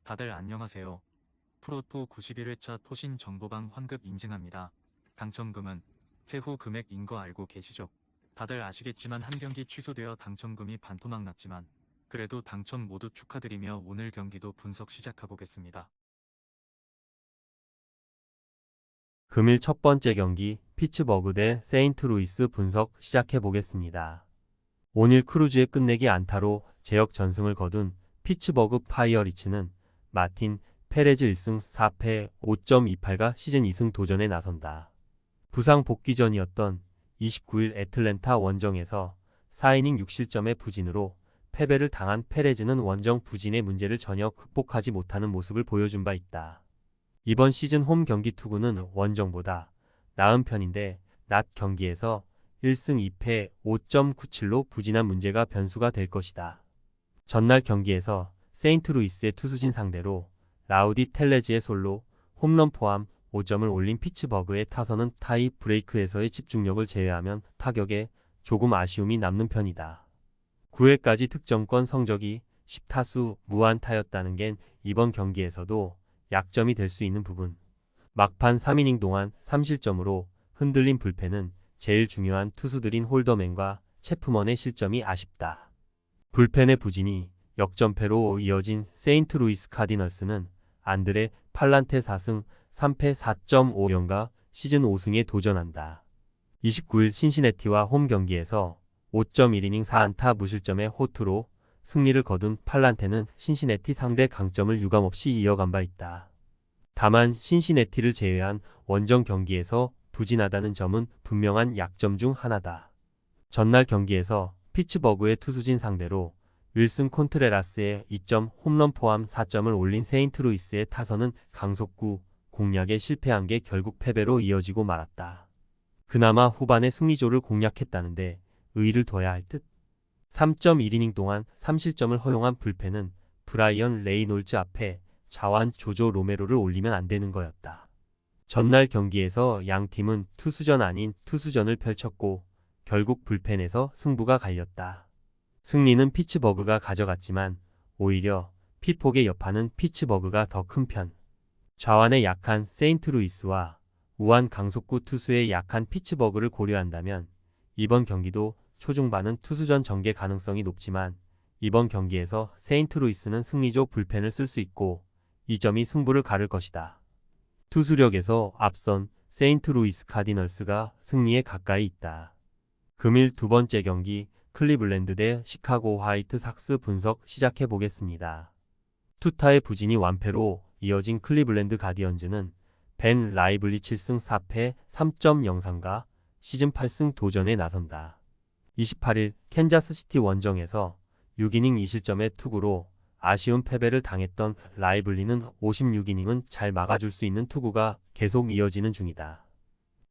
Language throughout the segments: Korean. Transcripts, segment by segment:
다들 안녕하세요. 프로토 91회차 토신 정보방 환급 인증합니다. 당첨금은 세후 금액인 거 알고 계시죠? 다들 아시겠지만 한 경기 취소되어 당첨금이 반토막 났지만 그래도 당첨 모두 축하드리며 오늘 경기도 분석 시작해보겠습니다. 금일 첫 번째 경기 피츠버그 대 세인트루이스 분석 시작해보겠습니다. 오닐 크루즈의 끝내기 안타로 제역 전승을 거둔 피츠버그 파이어리츠는 마틴 페레즈 1승 4패 5.28가 시즌 2승 도전에 나선다. 부상 복귀 전이었던 29일 애틀랜타 원정에서 4이닝 6실점의 부진으로 패배를 당한 페레즈는 원정 부진의 문제를 전혀 극복하지 못하는 모습을 보여준 바 있다. 이번 시즌 홈 경기 투구는 원정보다 나은 편인데 낮 경기에서 1승 2패 5.97로 부진한 문제가 변수가 될 것이다. 전날 경기에서 세인트루이스의 투수진 상대로 라우디 텔레즈의 솔로, 홈런 포함 5점을 올린 피츠버그의 타선은 타이 브레이크에서의 집중력을 제외하면 타격에 조금 아쉬움이 남는 편이다. 9회까지 득점권 성적이 10타수 무안타였다는 게 이번 경기에서도 약점이 될 수 있는 부분. 막판 3이닝 동안 3실점으로 흔들린 불펜은 제일 중요한 투수들인 홀더맨과 체프먼의 실점이 아쉽다. 불펜의 부진이 역전패로 이어진 세인트루이스 카디널스는 안드레 팔란테 4승 3패 4.54가 시즌 5승에 도전한다. 29일 신시내티와 홈 경기에서 5.1이닝 4안타 무실점의 호투로 승리를 거둔 팔란테는 신시내티 상대 강점을 유감없이 이어간 바 있다. 다만 신시내티를 제외한 원정 경기에서 부진하다는 점은 분명한 약점 중 하나다. 전날 경기에서 피츠버그의 투수진 상대로 윌슨 콘트레라스의 2점 홈런 포함 4점을 올린 세인트루이스의 타선은 강속구 공략에 실패한 게 결국 패배로 이어지고 말았다. 그나마 후반에 승리조를 공략했다는데 의의를 둬야 할 듯. 3.1이닝 동안 3실점을 허용한 불펜은 브라이언 레이놀즈 앞에 자완 조조 로메로를 올리면 안 되는 거였다. 전날 경기에서 양 팀은 투수전 아닌 투수전을 펼쳤고 결국 불펜에서 승부가 갈렸다. 승리는 피츠버그가 가져갔지만 오히려 피폭의 여파는 피츠버그가 더 큰 편. 좌완에 약한 세인트루이스와 우완 강속구 투수의 약한 피츠버그를 고려한다면 이번 경기도 초중반은 투수전 전개 가능성이 높지만 이번 경기에서 세인트루이스는 승리조 불펜을 쓸 수 있고 이 점이 승부를 가를 것이다. 투수력에서 앞선 세인트루이스 카디널스가 승리에 가까이 있다. 금일 두 번째 경기 클리블랜드 대 시카고 화이트삭스 분석 시작해 보겠습니다. 투타의 부진이 완패로 이어진 클리블랜드 가디언즈는 벤 라이블리 7승 4패 3.03가 시즌 8승 도전에 나선다. 28일 캔자스시티 원정에서 6이닝 2실점의 투구로 아쉬운 패배를 당했던 라이블리는 56이닝은 잘 막아줄 수 있는 투구가 계속 이어지는 중이다.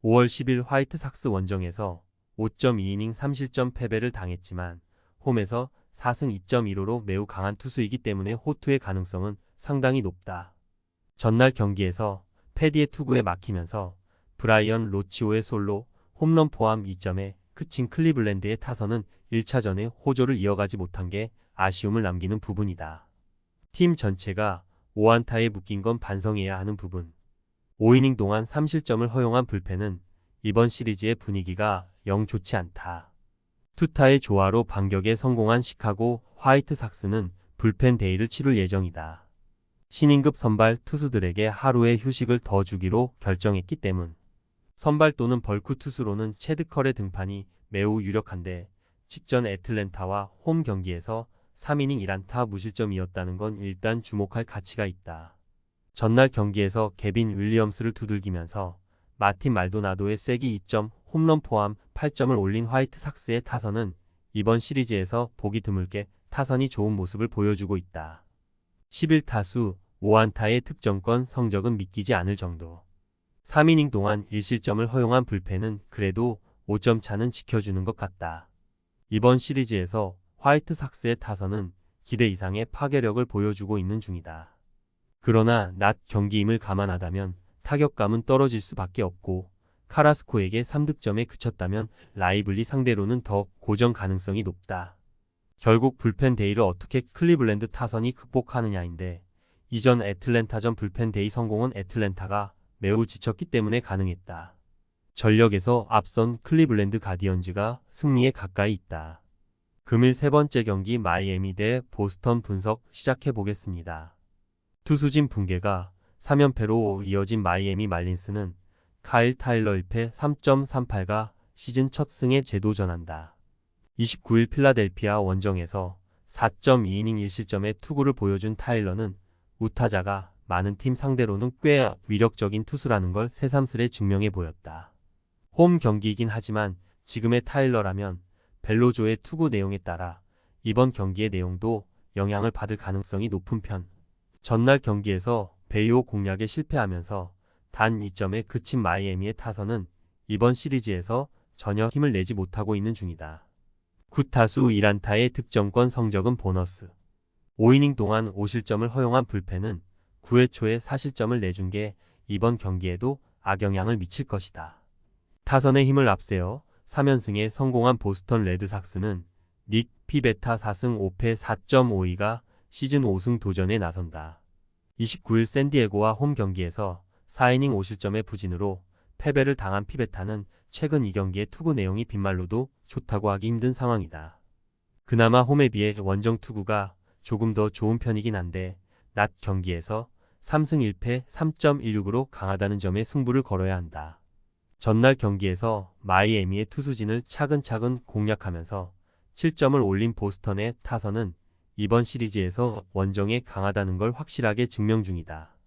5월 10일 화이트삭스 원정에서 5.2이닝 3실점 패배를 당했지만 홈에서 4승 2.15로 매우 강한 투수이기 때문에 호투의 가능성은 상당히 높다. 전날 경기에서 패디의 투구에 막히면서 브라이언 로치오의 솔로, 홈런 포함 2점에 그친 클리블랜드의 타선은 1차전에 호조를 이어가지 못한 게 아쉬움을 남기는 부분이다. 팀 전체가 5안타에 묶인 건 반성해야 하는 부분. 5이닝 동안 3실점을 허용한 불펜은 이번 시리즈의 분위기가 영 좋지 않다. 투타의 조화로 반격에 성공한 시카고 화이트삭스는 불펜 데이를 치룰 예정이다. 신인급 선발 투수들에게 하루의 휴식을 더 주기로 결정했기 때문. 선발 또는 벌크 투수로는 체드컬의 등판이 매우 유력한데 직전 애틀랜타와 홈 경기에서 3이닝 1안타 무실점이었다는 건 일단 주목할 가치가 있다. 전날 경기에서 개빈 윌리엄스를 두들기면서 마틴 말도나도의 쐐기 2점 홈런 포함 8점을 올린 화이트삭스의 타선은 이번 시리즈에서 보기 드물게 타선이 좋은 모습을 보여주고 있다. 11타수 5안타의 득점권 성적은 믿기지 않을 정도. 3이닝 동안 1실점을 허용한 불펜은 그래도 5점 차는 지켜주는 것 같다. 이번 시리즈에서 화이트삭스의 타선은 기대 이상의 파괴력을 보여주고 있는 중이다. 그러나 낮 경기임을 감안하다면 타격감은 떨어질 수밖에 없고 카라스코에게 3득점에 그쳤다면 라이블리 상대로는 더 고전 가능성이 높다. 결국 불펜 데이를 어떻게 클리블랜드 타선이 극복하느냐인데 이전 애틀랜타전 불펜 데이 성공은 애틀랜타가 매우 지쳤기 때문에 가능했다. 전력에서 앞선 클리블랜드 가디언즈가 승리에 가까이 있다. 금일 세 번째 경기 마이애미 대 보스턴 분석 시작해 보겠습니다. 투수진 붕괴가 3연패로 이어진 마이애미 말린스는 카일 타일러 1패 3.38가 시즌 첫 승에 재도전한다. 29일 필라델피아 원정에서 4.2이닝 1실점의 투구를 보여준 타일러는 우타자가 많은 팀 상대로는 꽤 위력적인 투수라는 걸 새삼스레 증명해 보였다. 홈 경기이긴 하지만 지금의 타일러라면 벨로조의 투구 내용에 따라 이번 경기의 내용도 영향을 받을 가능성이 높은 편. 전날 경기에서 베이오 공략에 실패하면서 단 2점에 그친 마이애미의 타선은 이번 시리즈에서 전혀 힘을 내지 못하고 있는 중이다. 9타수 1안타의 득점권 성적은 보너스. 5이닝 동안 5실점을 허용한 불펜은 9회 초에 4실점을 내준 게 이번 경기에도 악영향을 미칠 것이다. 타선의 힘을 앞세워 3연승에 성공한 보스턴 레드삭스는 닉 피베타 4승 5패 4.52가 시즌 5승 도전에 나선다. 29일 샌디에고와 홈 경기에서 4이닝 5실점의 부진으로 패배를 당한 피베타는 최근 이 경기의 투구 내용이 빈말로도 좋다고 하기 힘든 상황이다. 그나마 홈에 비해 원정 투구가 조금 더 좋은 편이긴 한데 낮 경기에서 3승 1패 3.16으로 강하다는 점에 승부를 걸어야 한다. 전날 경기에서 마이애미의 투수진을 차근차근 공략하면서 7점을 올린 보스턴의 타선은 이번 시리즈에서 원정에 강하다는 걸 확실하게 증명 중이다.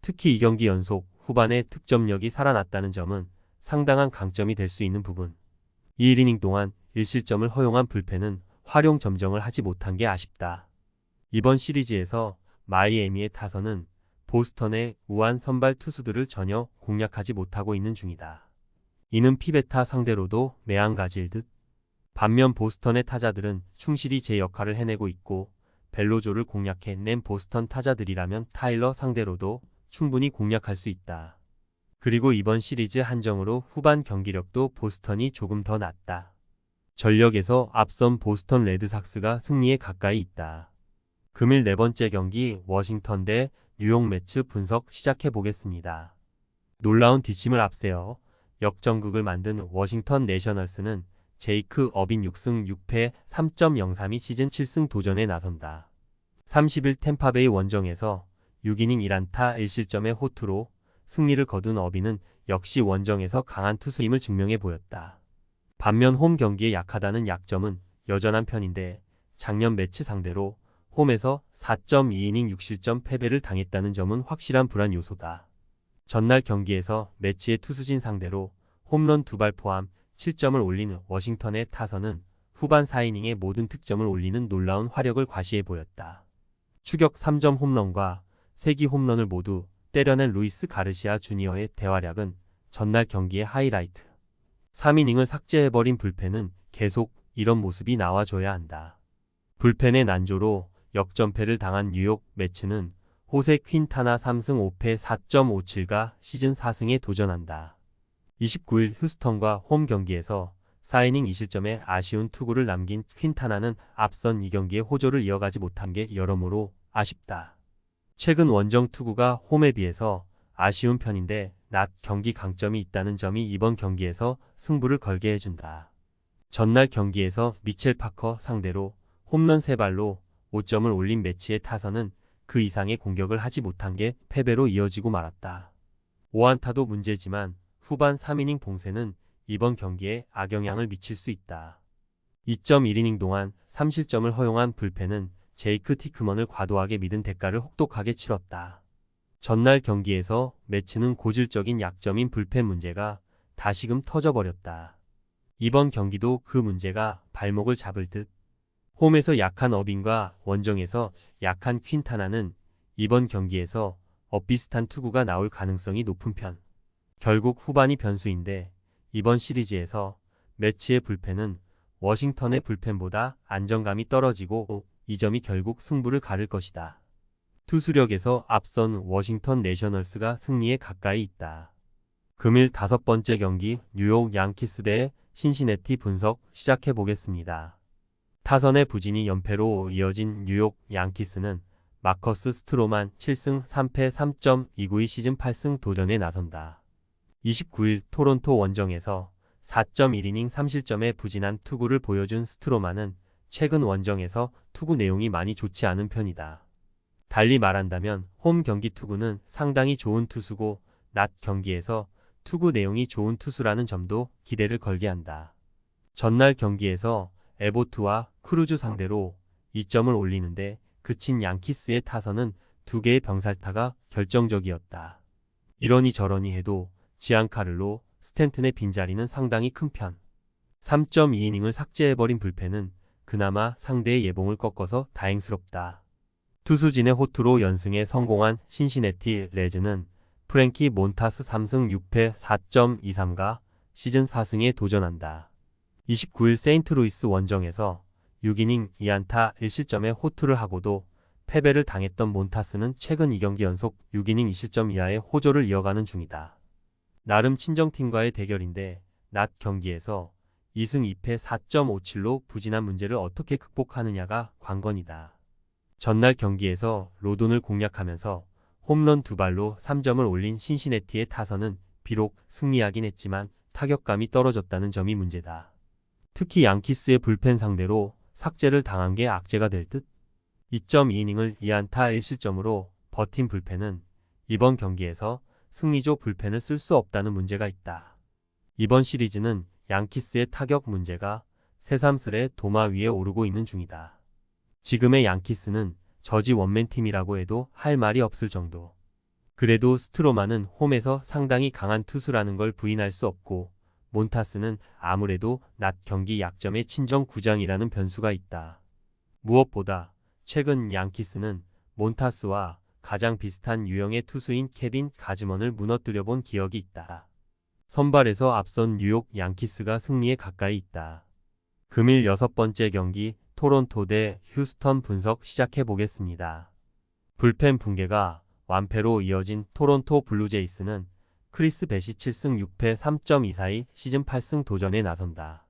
특히 이 경기 연속 후반에 득점력이 살아났다는 점은 상당한 강점이 될 수 있는 부분. 1이닝 동안 1실점을 허용한 불펜은 활용 점정을 하지 못한 게 아쉽다. 이번 시리즈에서 마이애미의 타선은 보스턴의 우한 선발 투수들을 전혀 공략하지 못하고 있는 중이다. 이는 피베타 상대로도 매한가지일 듯. 반면 보스턴의 타자들은 충실히 제 역할을 해내고 있고 벨로조를 공략해낸 보스턴 타자들이라면 타일러 상대로도 충분히 공략할 수 있다. 그리고 이번 시리즈 한정으로 후반 경기력도 보스턴이 조금 더 낫다. 전력에서 앞선 보스턴 레드삭스가 승리에 가까이 있다. 금일 네 번째 경기 워싱턴 대 뉴욕 매츠 분석 시작해 보겠습니다. 놀라운 뒷심을 앞세워 역전극을 만든 워싱턴 내셔널스는 제이크 어빈 6승 6패 3.03이 시즌 7승 도전에 나선다. 30일 템파베이 원정에서 6이닝 1안타 1실점의 호투로 승리를 거둔 어빈은 역시 원정에서 강한 투수임을 증명해 보였다. 반면 홈 경기에 약하다는 약점은 여전한 편인데 작년 매치 상대로 홈에서 4.2이닝 6실점 패배를 당했다는 점은 확실한 불안 요소다. 전날 경기에서 매치의 투수진 상대로 홈런 2발 포함 7점을 올린 워싱턴의 타선은 후반 4이닝에 모든 득점을 올리는 놀라운 화력을 과시해 보였다. 추격 3점 홈런과 3기 홈런을 모두 때려낸 루이스 가르시아 주니어의 대활약은 전날 경기의 하이라이트. 3이닝을 삭제해버린 불펜은 계속 이런 모습이 나와줘야 한다. 불펜의 난조로 역전패를 당한 뉴욕 매츠는 호세 퀸타나 3승 5패 4.57가 시즌 4승에 도전한다. 29일 휴스턴과 홈 경기에서 4이닝 2실점의 아쉬운 투구를 남긴 퀸타나는 앞선 이 경기에 호조를 이어가지 못한 게 여러모로 아쉽다. 최근 원정 투구가 홈에 비해서 아쉬운 편인데 낮 경기 강점이 있다는 점이 이번 경기에서 승부를 걸게 해준다. 전날 경기에서 미첼 파커 상대로 홈런 3발로 5점을 올린 매치의 타선은 그 이상의 공격을 하지 못한 게 패배로 이어지고 말았다. 5안타도 문제지만 후반 3이닝 봉쇄는 이번 경기에 악영향을 미칠 수 있다. 2.1이닝 동안 3실점을 허용한 불펜은 제이크 티크먼을 과도하게 믿은 대가를 혹독하게 치렀다. 전날 경기에서 매치는 고질적인 약점인 불펜 문제가 다시금 터져버렸다. 이번 경기도 그 문제가 발목을 잡을 듯. 홈에서 약한 어빈과 원정에서 약한 퀸타나는 이번 경기에서 엇비슷한 투구가 나올 가능성이 높은 편. 결국 후반이 변수인데 이번 시리즈에서 매치의 불펜은 워싱턴의 불펜보다 안정감이 떨어지고 이 점이 결국 승부를 가를 것이다. 투수력에서 앞선 워싱턴 내셔널스가 승리에 가까이 있다. 금일 5번째 경기 뉴욕 양키스 대 신시내티 분석 시작해 보겠습니다. 타선의 부진이 연패로 이어진 뉴욕 양키스는 마커스 스트로만 7승 3패 3.292 시즌 8승 도전에 나선다. 29일 토론토 원정에서 4.1이닝 3실점의 부진한 투구를 보여준 스트로만은 최근 원정에서 투구 내용이 많이 좋지 않은 편이다. 달리 말한다면 홈 경기 투구는 상당히 좋은 투수고 낮 경기에서 투구 내용이 좋은 투수라는 점도 기대를 걸게 한다. 전날 경기에서 에보트와 크루즈 상대로 2점을 올리는데 그친 양키스의 타선은 2개의 병살타가 결정적이었다. 이러니 저러니 해도 지안카를로 스탠튼의 빈자리는 상당히 큰 편. 3.2이닝을 삭제해버린 불펜은 그나마 상대의 예봉을 꺾어서 다행스럽다. 투수진의 호투로 연승에 성공한 신시내티 레즈는 프랭키 몬타스 3승 6패 4.23가 시즌 4승에 도전한다. 29일 세인트루이스 원정에서 6이닝 2안타 1실점의 호투를 하고도 패배를 당했던 몬타스는 최근 2경기 연속 6이닝 2실점 이하의 호조를 이어가는 중이다. 나름 친정팀과의 대결인데 낮 경기에서 2승 2패 4.57로 부진한 문제를 어떻게 극복하느냐가 관건이다. 전날 경기에서 로돈을 공략하면서 홈런 2발로 3점을 올린 신시내티의 타선은 비록 승리하긴 했지만 타격감이 떨어졌다는 점이 문제다. 특히 양키스의 불펜 상대로 삭제를 당한 게 악재가 될 듯. 2.2이닝을 2안타 1실점으로 버틴 불펜은 이번 경기에서 승리조 불펜을 쓸 수 없다는 문제가 있다. 이번 시리즈는 양키스의 타격 문제가 새삼스레 도마 위에 오르고 있는 중이다. 지금의 양키스는 저지 원맨팀이라고 해도 할 말이 없을 정도. 그래도 스트로만은 홈에서 상당히 강한 투수라는 걸 부인할 수 없고 몬타스는 아무래도 낮 경기 약점의 친정 구장이라는 변수가 있다. 무엇보다 최근 양키스는 몬타스와 가장 비슷한 유형의 투수인 케빈 가즈먼을 무너뜨려 본 기억이 있다. 선발에서 앞선 뉴욕 양키스가 승리에 가까이 있다. 금일 6번째 경기 토론토 대 휴스턴 분석 시작해 보겠습니다. 불펜 붕괴가 완패로 이어진 토론토 블루제이스는 크리스 배시 7승 6패 3.242 시즌 8승 도전에 나선다.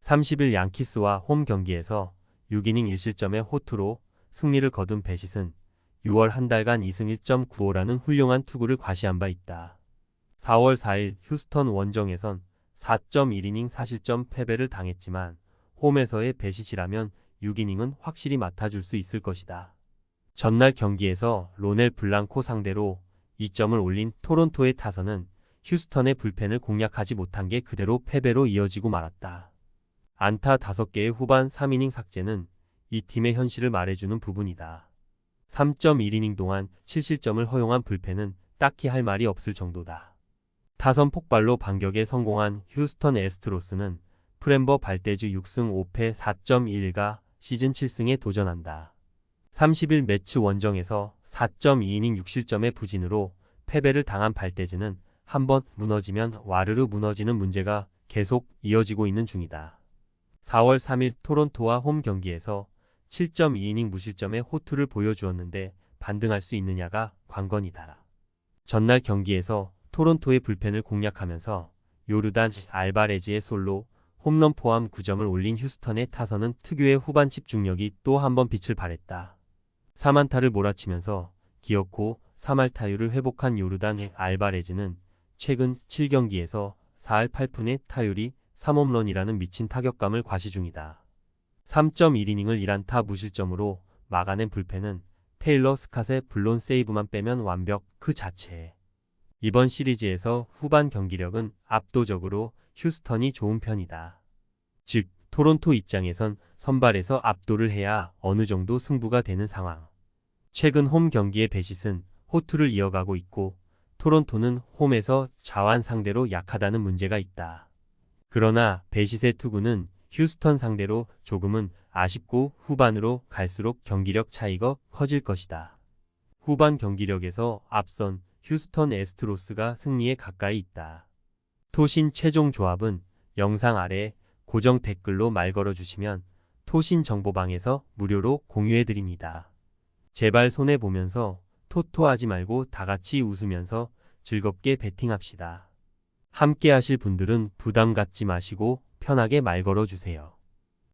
30일 양키스와 홈 경기에서 6이닝 1실점의 호투로 승리를 거둔 배시은 6월 한 달간 2승 1.95라는 훌륭한 투구를 과시한 바 있다. 4월 4일 휴스턴 원정에선 4.1이닝 4실점 패배를 당했지만 홈에서의 배시라면 6이닝은 확실히 맡아줄 수 있을 것이다. 전날 경기에서 로넬 블랑코 상대로 2점을 올린 토론토의 타선은 휴스턴의 불펜을 공략하지 못한 게 그대로 패배로 이어지고 말았다. 안타 5개의 후반 3이닝 삭제는 이 팀의 현실을 말해주는 부분이다. 3.1이닝 동안 7실점을 허용한 불펜은 딱히 할 말이 없을 정도다. 타선 폭발로 반격에 성공한 휴스턴 애스트로스는 프렘버 발대주 6승 5패 4.1가 시즌 7승에 도전한다. 30일 매치 원정에서 4.2이닝 6실점의 부진으로 패배를 당한 발대즈는 한번 무너지면 와르르 무너지는 문제가 계속 이어지고 있는 중이다. 4월 3일 토론토와 홈 경기에서 7.2이닝 무실점의 호투를 보여주었는데 반등할 수 있느냐가 관건이다. 전날 경기에서 토론토의 불펜을 공략하면서 요르단 알바레즈의 솔로 홈런 포함 9점을 올린 휴스턴의 타선은 특유의 후반 집중력이 또 한 번 빛을 발했다. 3안타를 몰아치면서 기어코 3할 타율을 회복한 요르단 알바레즈는 최근 7경기에서 4할 8푼의 타율이 3홈런이라는 미친 타격감을 과시 중이다. 3.1이닝을 1안타 무실점으로 막아낸 불펜은 테일러 스캇의 블론 세이브만 빼면 완벽 그 자체. 이번 시리즈에서 후반 경기력은 압도적으로 휴스턴이 좋은 편이다. 즉 토론토 입장에선 선발에서 압도를 해야 어느 정도 승부가 되는 상황. 최근 홈 경기의 배시은 호투를 이어가고 있고 토론토는 홈에서 자완 상대로 약하다는 문제가 있다. 그러나 배시의 투구는 휴스턴 상대로 조금은 아쉽고 후반으로 갈수록 경기력 차이가 커질 것이다. 후반 경기력에서 앞선 휴스턴 애스트로스가 승리에 가까이 있다. 토신 최종 조합은 영상 아래 고정 댓글로 말 걸어주시면 토신 정보방에서 무료로 공유해드립니다. 제발 손해보면서 토토하지 말고 다같이 웃으면서 즐겁게 베팅합시다. 함께 하실 분들은 부담 갖지 마시고 편하게 말 걸어주세요.